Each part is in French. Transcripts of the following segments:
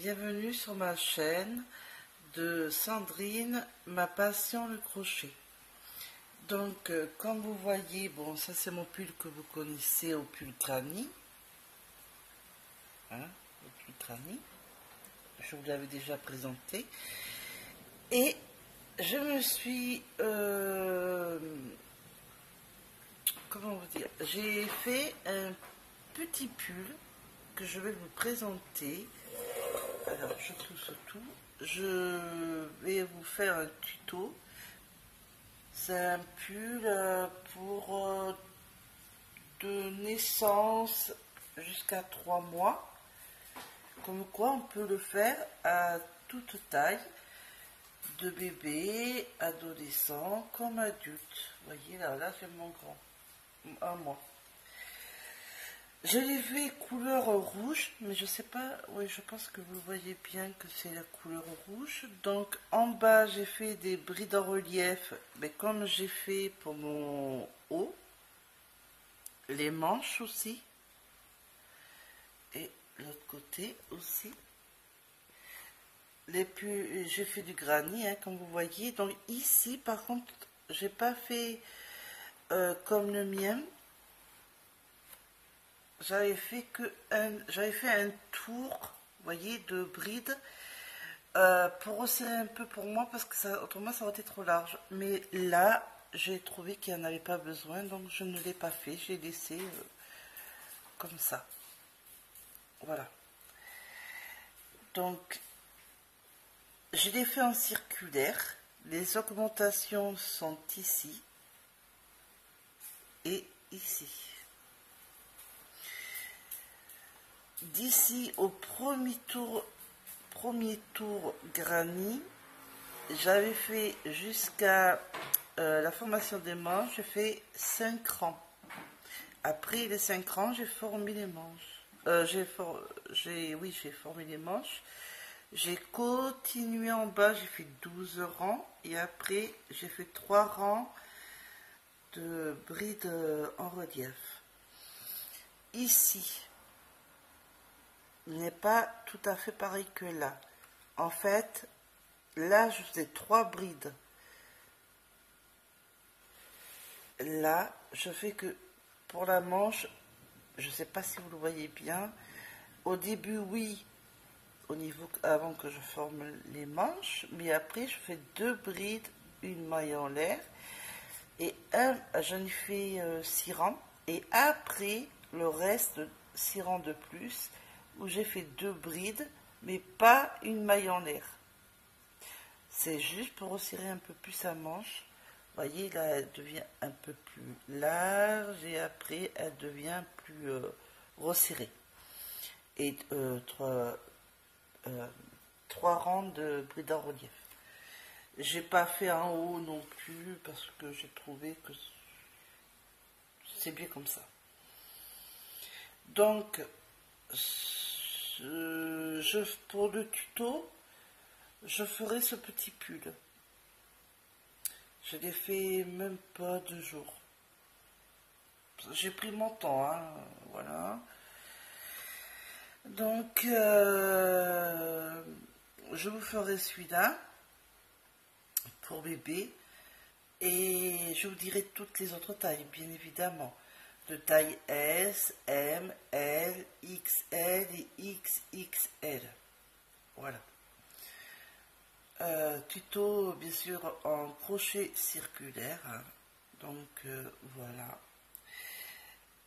Bienvenue sur ma chaîne de Sandrine, ma passion le crochet. Donc comme vous voyez, bon, ça c'est mon pull que vous connaissez, au pull granny, hein, le pull granny, je vous l'avais déjà présenté. Et je me suis comment vous dire, j'ai fait un petit pull que je vais vous présenter. Alors je touche tout, je vais vous faire un tuto. C'est un pull pour de naissance jusqu'à 3 mois, comme quoi on peut le faire à toute taille, de bébé, adolescent comme adulte. Vous voyez là c'est mon grand, 1 mois. Je l'ai fait couleur rouge, mais je sais pas, oui, je pense que vous voyez bien que c'est la couleur rouge. Donc en bas j'ai fait des brides en relief, mais comme j'ai fait pour mon haut, les manches aussi, et l'autre côté aussi. J'ai fait du granny, hein, comme vous voyez. Donc ici par contre j'ai pas fait comme le mien. J'avais fait un tour, vous voyez, de bride pour resserrer un peu pour moi, parce que ça, autrement ça aurait été trop large. Mais là, j'ai trouvé qu'il n'y en avait pas besoin, donc je ne l'ai pas fait. J'ai laissé comme ça. Voilà. Donc, je l'ai fait en circulaire. Les augmentations sont ici et ici. D'ici au premier tour granny, j'avais fait jusqu'à la formation des manches, j'ai fait 5 rangs. Après les 5 rangs, j'ai formé les manches. J'ai formé les manches. J'ai continué en bas, j'ai fait 12 rangs. Et après, j'ai fait 3 rangs de brides en relief. Ici, n'est pas tout à fait pareil que là. En fait, là, je faisais 3 brides. Là, je fais que pour la manche, je ne sais pas si vous le voyez bien. Au début, oui, au niveau avant que je forme les manches, mais après, je fais 2 brides, une maille en l'air, et j'en ai fait 6 rangs, et après, le reste, 6 rangs de plus, où j'ai fait 2 brides, mais pas une maille en l'air. C'est juste pour resserrer un peu plus sa manche. Vous voyez, là, elle devient un peu plus large, et après, elle devient plus resserrée. Et 3 rangs de brides en relief. J'ai pas fait en haut non plus, parce que j'ai trouvé que c'est bien comme ça. Donc, pour le tuto, je ferai ce petit pull. Je l'ai fait même pas 2 jours. J'ai pris mon temps, hein, voilà. Donc, je vous ferai celui-là pour bébé, et je vous dirai toutes les autres tailles, bien évidemment. De taille S, M, L, XL et XXL. Voilà. Tuto, bien sûr, en crochet circulaire. Hein. Donc, voilà.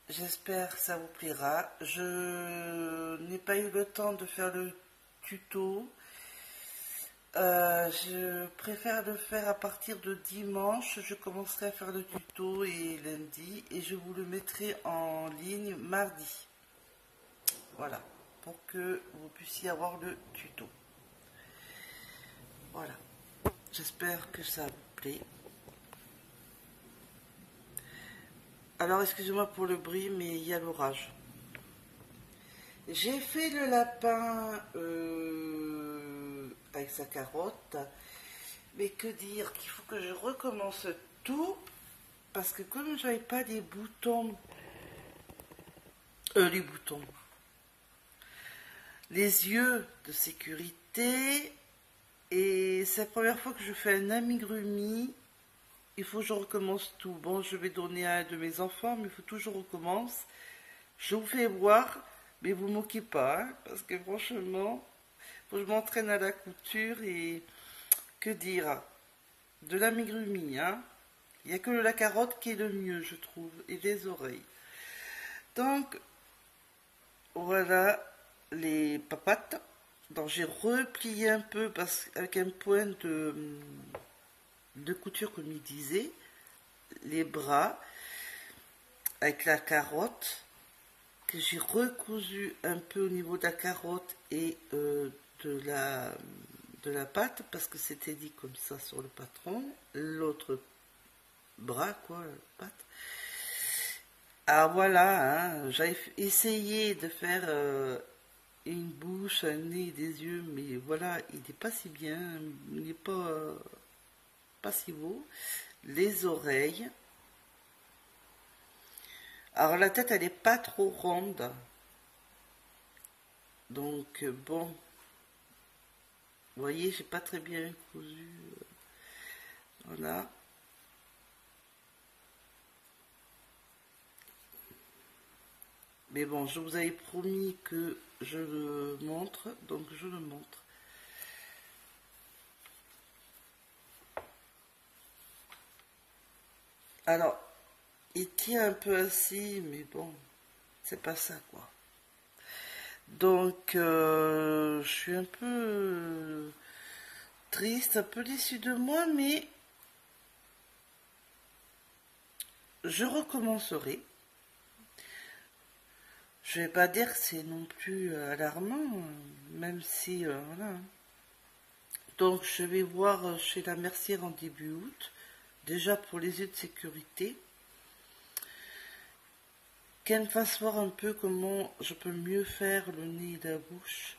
J'espère que ça vous plaira. Je n'ai pas eu le temps de faire le tuto. Je préfère le faire à partir de dimanche. Je commencerai à faire le tuto et lundi, et je vous le mettrai en ligne mardi. Voilà, pour que vous puissiez avoir le tuto. Voilà, j'espère que ça vous plaît. Alors, excusez-moi pour le bruit, mais il y a l'orage. J'ai fait le lapin avec sa carotte, mais que dire, qu'il faut que je recommence tout, parce que comme j'avais pas des boutons, les yeux de sécurité. Et c'est la première fois que je fais un amigurumi. Il faut que je recommence tout. Bon, je vais donner à un de mes enfants, mais il faut toujours que je recommence. Je vous fais voir, mais vous ne moquez pas, hein, parce que franchement, faut que je m'entraîne à la couture et que dire, de l'amigurumi, hein. Il n'y a que la carotte qui est le mieux, je trouve, et les oreilles. Donc, voilà les papates. Donc, j'ai replié un peu parce avec un point de couture, comme il disait, les bras, avec la carotte, que j'ai recousu un peu au niveau de la carotte et de la patte, parce que c'était dit comme ça sur le patron, l'autre bras, quoi, la patte. Alors voilà, hein, j'avais essayé de faire une bouche, un nez, des yeux, mais voilà, il n'est pas si bien, il n'est pas si beau. Les oreilles. Alors la tête, elle n'est pas trop ronde. Donc bon, vous voyez, j'ai pas très bien cousu. Voilà. Mais bon, je vous avais promis que je le montre, donc je le montre. Alors, il tient un peu ainsi, mais bon, c'est pas ça, quoi. Donc, je suis un peu triste, un peu déçue de moi, mais je recommencerai. Je vais pas dire que c'est non plus alarmant, même si, voilà. Donc, je vais voir chez la mercière en début août, déjà pour les yeux de sécurité, qu'elle me fasse voir un peu comment je peux mieux faire le nez et la bouche,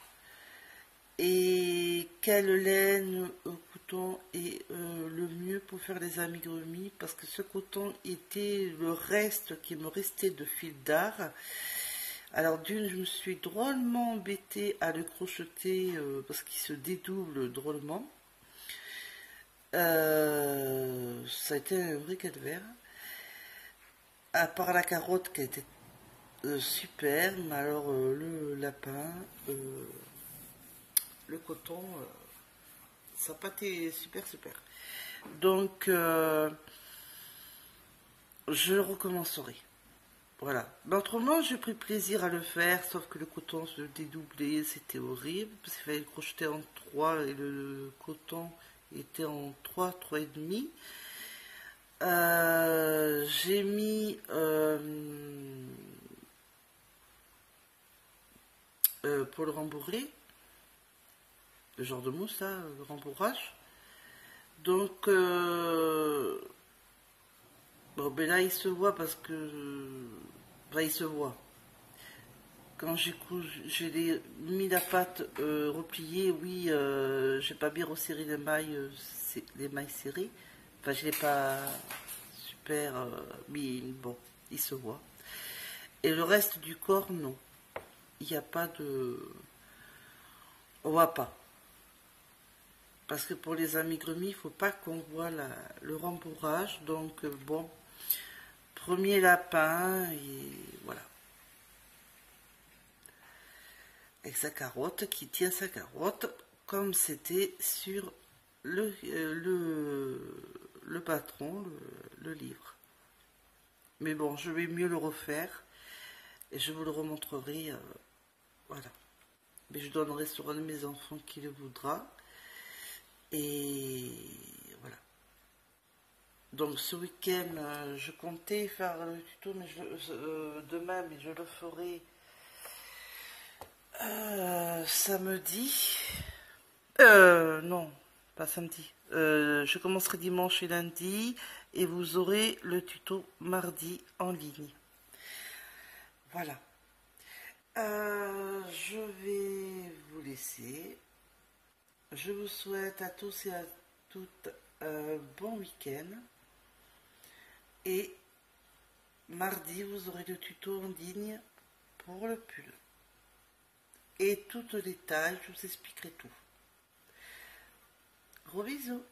et quelle laine coton est le mieux pour faire les amigurumis, parce que ce coton était le reste qui me restait de fil d'art. Alors d'une, je me suis drôlement embêtée à le crocheter parce qu'il se dédouble drôlement. Ça a été un vrai calvaire. À part la carotte qui a été super, mais alors le lapin, le coton, ça n'a pas été super super. Donc je recommencerai. Voilà. Mais autrement, j'ai pris plaisir à le faire, sauf que le coton se dédoublait, c'était horrible, parce qu'il fallait le crocheter en 3 et le coton était en 3, 3,5. J'ai mis pour le rembourrer, le genre de mousse, là, le rembourrage. Donc, bon, ben là, il se voit parce que. Enfin, il se voit. Quand j'ai mis la pâte repliée, oui, j'ai pas bien resserré les mailles serrées. Enfin, je l'ai pas super mis, bon, il se voit. Et le reste du corps, non. Il n'y a pas de. On voit pas. Parce que pour les amigrumis, il ne faut pas qu'on voit le rembourrage. Donc, bon, premier lapin, et voilà. Avec sa carotte, qui tient sa carotte, comme c'était sur le patron, le livre. Mais bon, je vais mieux le refaire, et je vous le remontrerai, voilà. Mais je donnerai sur un de mes enfants qui le voudra. Et voilà. Donc ce week-end, je comptais faire le tuto mais demain, mais je le ferai samedi. Non, pas samedi. Je commencerai dimanche et lundi et vous aurez le tuto mardi en ligne. Voilà. Je vais vous laisser. Je vous souhaite à tous et à toutes un bon week-end. Et mardi, vous aurez le tuto en ligne pour le pull. et toutes les tailles, je vous expliquerai tout. Gros bisous.